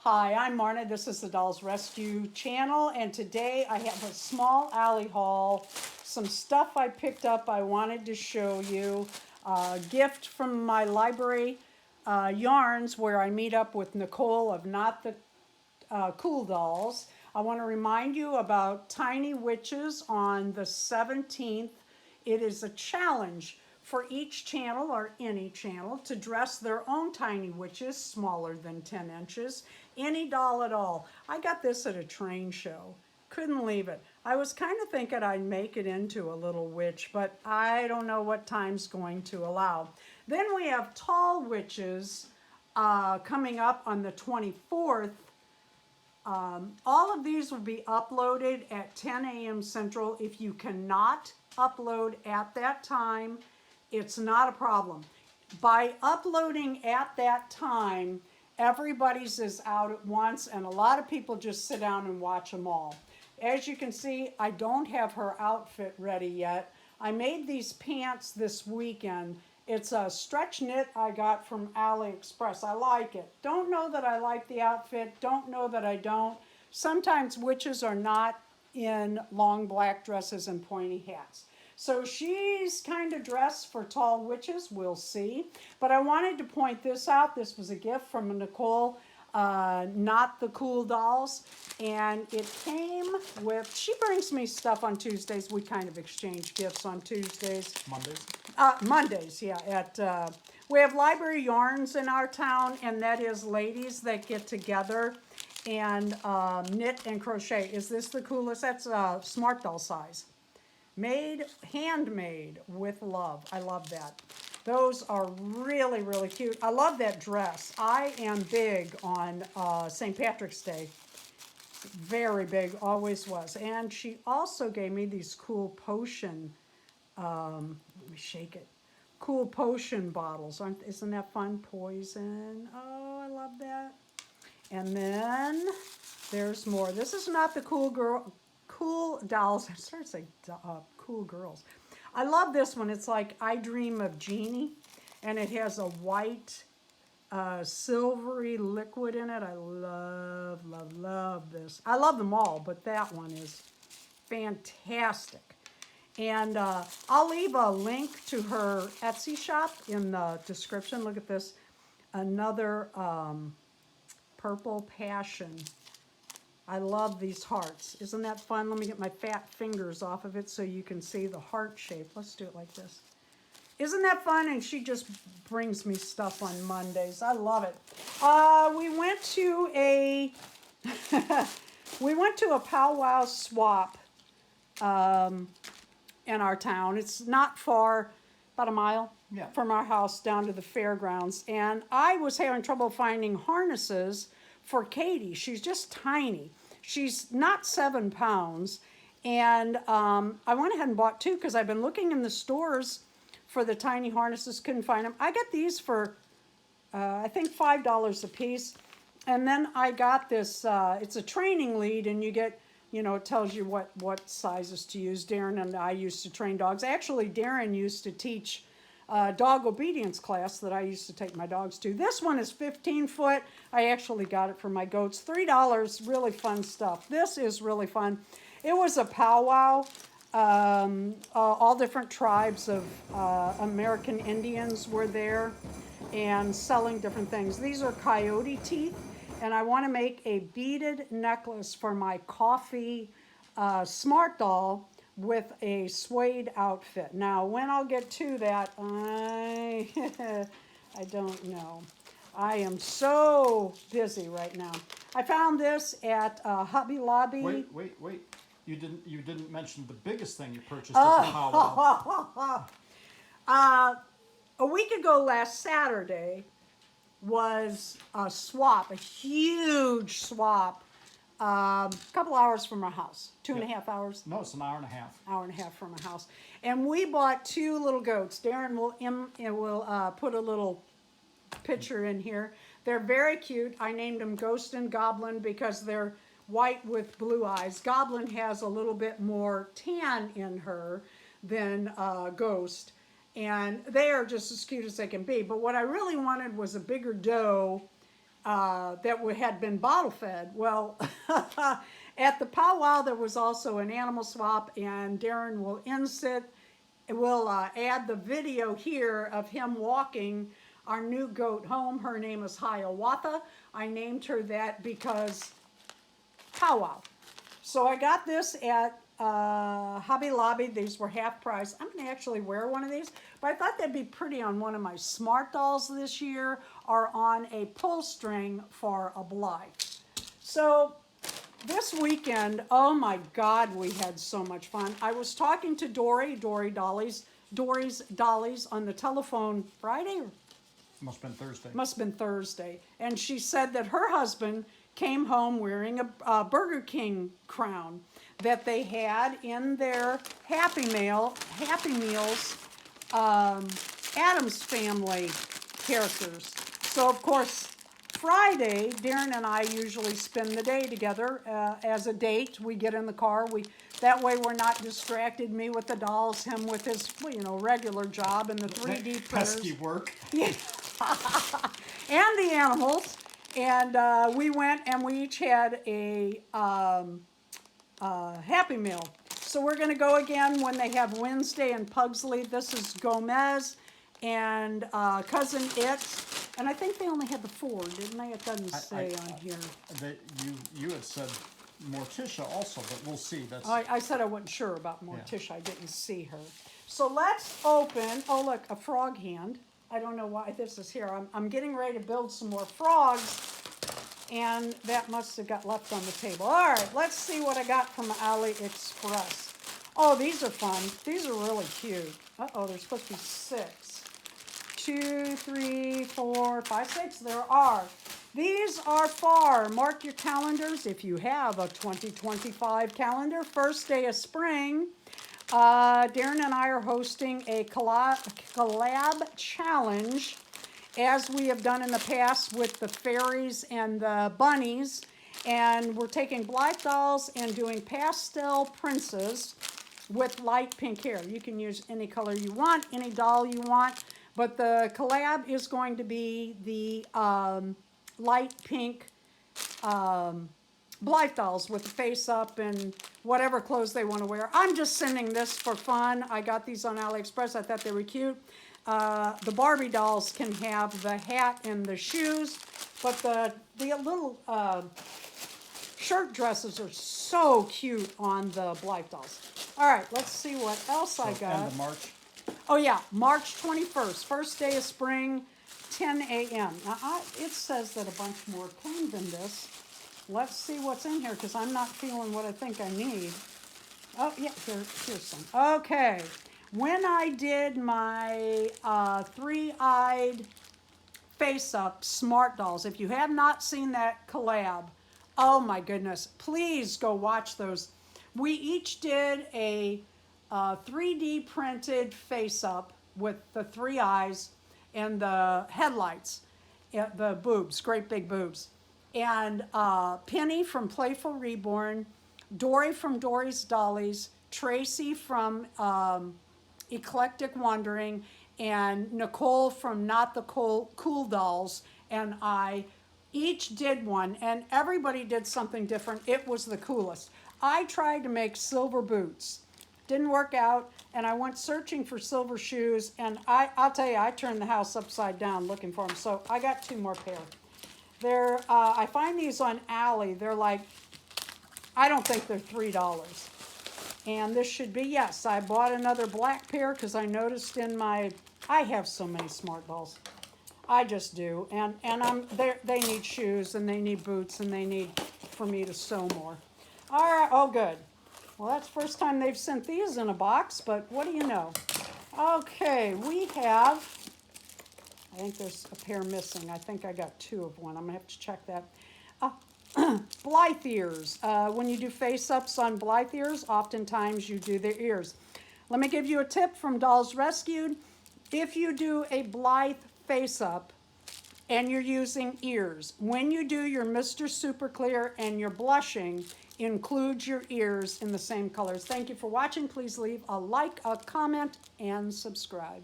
Hi, I'm Marna. This is the Dolls Rescue channel, and today I have a small alley haul. Some stuff I picked up I wanted to show you. A gift from my library, Yarns, where I meet up with Nicole of Not the Cool Dolls. I want to remind you about Tiny Witches on the 17th. It is a challenge for each channel or any channel to dress their own tiny witches smaller than 10 inches. Any doll at all. I got this at a train show. Couldn't leave it. I was kind of thinking I'd make it into a little witch, but I don't know what time's going to allow. Then we have tall witches coming up on the 24th. All of these will be uploaded at 10 a.m. Central. If you cannot upload at that time, it's not a problem. By uploading at that time, everybody's is out at once, and a lot of people just sit down and watch them all. As you can see, I don't have her outfit ready yet. I made these pants this weekend. It's a stretch knit I got from AliExpress. I like it. Don't know that I like the outfit. Don't know that I don't. Sometimes witches are not in long black dresses and pointy hats. So she's kind of dressed for tall witches. We'll see. But I wanted to point this out. This was a gift from Nicole, Not the Cool Dolls. And it came with, she brings me stuff on Tuesdays. We kind of exchange gifts on Tuesdays. Mondays? Mondays, yeah. We have library yarns in our town, and that is ladies that get together and knit and crochet. Is this the coolest? That's Smart Doll size. Made, handmade with love. I love that. Those are really, really cute. I love that dress. I am big on St. Patrick's Day. Very big, always was. And she also gave me these cool potion, let me shake it. Cool potion bottles. Isn't that fun? Poison. Oh, I love that. And then there's more. This is not the Cool Dolls. I started to say Cool Girls. I love this one. It's like I Dream of Jeannie, and it has a white, silvery liquid in it. I love, love, love this. I love them all, but that one is fantastic. And I'll leave a link to her Etsy shop in the description. Look at this. Another purple passion. I love these hearts. Isn't that fun? Let me get my fat fingers off of it so you can see the heart shape. Let's do it like this. Isn't that fun? And she just brings me stuff on Mondays. I love it. We went to a powwow swap in our town. It's not far, about a mile from our house down to the fairgrounds. And I was having trouble finding harnesses for Katie. She's just tiny. She's not 7 pounds. And I went ahead and bought two because I've been looking in the stores for the tiny harnesses, couldn't find them. I got these for, I think, $5 a piece. And then I got this, it's a training lead, and you get, it tells you what sizes to use. Darren and I used to train dogs. Actually, Darren used to teach dog obedience class that I used to take my dogs to. This one is 15 foot. I actually got it for my goats. $3, really fun stuff. This is really fun. It was a powwow. All different tribes of American Indians were there and selling different things. These are coyote teeth, and I want to make a beaded necklace for my coffee Smart Doll with a suede outfit. Now, when I'll get to that, I don't know. I am so busy right now. I found this at Hobby Lobby. Wait. You didn't mention the biggest thing you purchased at the powwow. A week ago last Saturday was a swap, a huge swap, a couple hours from our house, 2.5 hours. No, it's an hour and a half. Hour and a half from our house. And we bought two little goats. Darren will put a little picture in here. They're very cute. I named them Ghost and Goblin because they're white with blue eyes. Goblin has a little bit more tan in her than Ghost. And they are just as cute as they can be. But what I really wanted was a bigger doe had been bottle fed. Well, at the powwow there was also an animal swap, and Darren will add the video here of him walking our new goat home. Her name is Hiawatha. I named her that because powwow. So I got this at Hobby Lobby. These were half price. I'm going to actually wear one of these, but I thought that'd be pretty on one of my Smart Dolls this year, or on a pull string for a Blythe. So this weekend, oh my God, we had so much fun. I was talking to Dory's Dollies on the telephone Friday. Must have been Thursday. Must have been Thursday. And she said that her husband came home wearing a Burger King crown that they had in their Happy Meals Addams Family characters. So of course, Friday, Darren and I usually spend the day together as a date. We get in the car. That way we're not distracted, me with the dolls, him with his regular job and the 3D printers. Pesky work. Yeah. And the animals. And we went and we each had a Happy Meal. So we're going to go again when they have Wednesday in Pugsley. This is Gomez and Cousin It. And I think they only had the 4, didn't they? It doesn't say on here. You had said Morticia also, but we'll see. I said I wasn't sure about Morticia. Yeah. I didn't see her. So let's open. Oh, look, a frog hand. I don't know why this is here. I'm getting ready to build some more frogs, and that must have got left on the table. All right, let's see what I got from AliExpress. Oh, these are fun. These are really cute. Uh-oh, there's supposed to be 6. 2, 3, 4, 5, 6. There are. These are for, mark your calendars if you have a 2025 calendar, first day of spring. Darren and I are hosting a collab challenge, as we have done in the past with the fairies and the bunnies. And we're taking Blythe dolls and doing pastel princes with light pink hair. You can use any color you want, any doll you want, but the collab is going to be the light pink Blythe dolls with the face up and whatever clothes they want to wear. I'm just sending this for fun. I got these on AliExpress. I thought they were cute. The Barbie dolls can have the hat and the shoes, but the little shirt dresses are so cute on the Blythe dolls. All right, let's see what else I got. End of March. Oh yeah, March 21st, first day of spring, 10 a.m. Now it says that a bunch more came than this. Let's see what's in here, because I'm not feeling what I think I need. Oh yeah, here's some. Okay, when I did my 3-eyed face-up Smart Dolls, if you have not seen that collab, oh my goodness, please go watch those. We each did a 3D printed face-up with the 3 eyes and the headlights, the boobs, great big boobs. And Penny from Playful Reborn, Dory from Dory's Dollies, Tracy from Eclectic Wandering, and Nicole from Not the Cool Dolls, and I each did one, and everybody did something different. It was the coolest. I tried to make silver boots. Didn't work out, and I went searching for silver shoes, and I'll tell you, I turned the house upside down looking for them, so I got 2 more pair. I find these on Ali. They're like, I don't think they're $3. And this should be, yes, I bought another black pair because I noticed I have so many Smart Dolls. I just do. And they need shoes, and they need boots, and they need for me to sew more. All right, oh good. Well, that's the first time they've sent these in a box, but what do you know? Okay, we have, I think there's a pair missing. I think I got 2 of one. I'm going to have to check that. Blythe ears. When you do face-ups on Blythe ears, oftentimes you do their ears. Let me give you a tip from Dolls Rescued. If you do a Blythe face-up and you're using ears, when you do your Mr. Super Clear and you're blushing, include your ears in the same colors. Thank you for watching. Please leave a like, a comment, and subscribe.